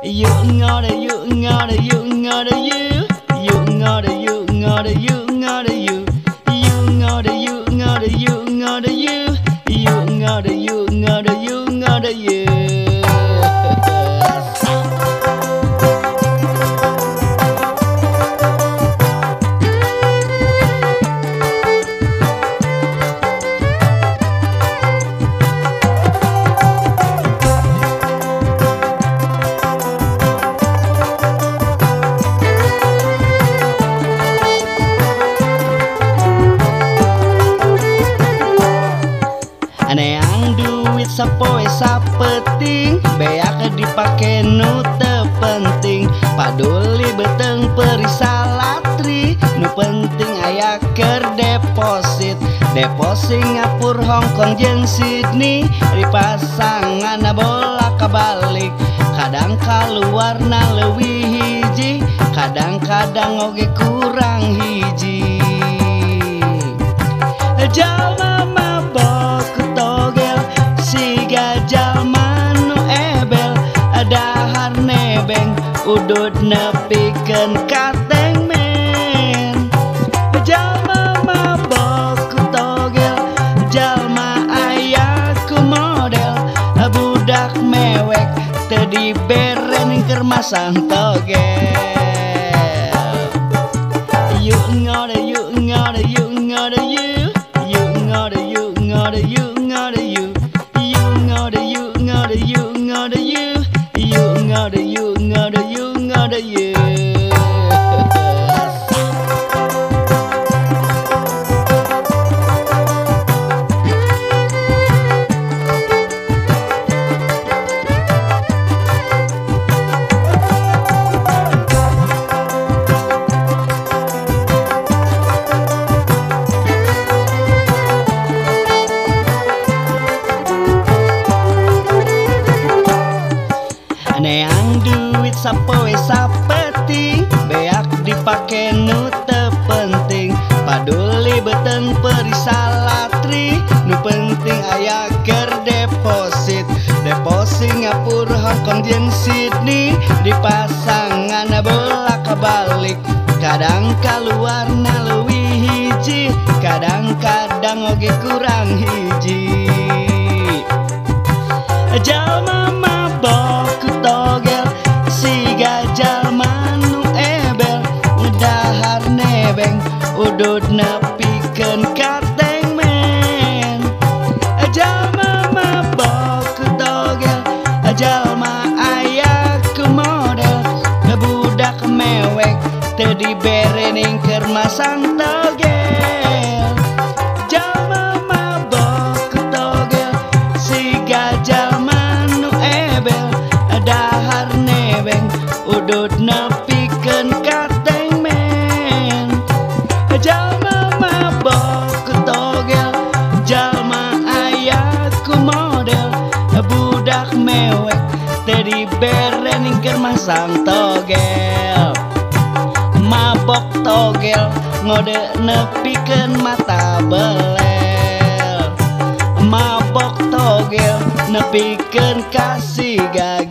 You ngode you ngode you ngode you. You ngode you ngode you ngode you. You ngode you ngode you ngode you. You ngode you ngode you ngode you. Neang duit sapoe sapeting, beak dipake nu teu penting. Paduli beteng perisalatri, nu penting aya keur deposit. Deposit Singapura, Hong Kong jeung Sydney, dipasangan bolak-balik. Kadang kaluarna leuwih hiji, kadang-kadang oge kurang hiji. Jalma mabok togel, siga jalma nu ebel, dahar nebeng udud nepikeun kateng men. Jalma mabok togel, jalma aya ku model, budak mewek teu diberen keur masang togel. You ngode you ngode you ngode you. You ngode you ngode you ngode you. You ngode you ngode you ngode you. You ngode you ngode you ngode you. Neang duit sapoe sapeting, beak dipake nu teu penting. Paduli beteng perisalatri, nu penting aya keur deposit. Deposit Singapura, Hong Kong jeung Sydney, dipasangan bolak-balik. Kadang kaluarna leuwih hiji, kadang-kadang oge kurang hiji. Jalma mabok togel, siga jalma nu ebel, dahar nebeng udud nepikeun kateng men. Jalma mabok togel, jalma aya ku model, budak mewek teu diberening keur masang togel. Jalma mabok togel, siga jalma nu ebel, dahar nebeng udud nepikeun kateng men. Jalma mabok togel, jalma aya ku model, budak mewek teu diberening keur masang togel. Mabok togel ngode nepikeun mata beler. Mabok togel nepikeun ka siga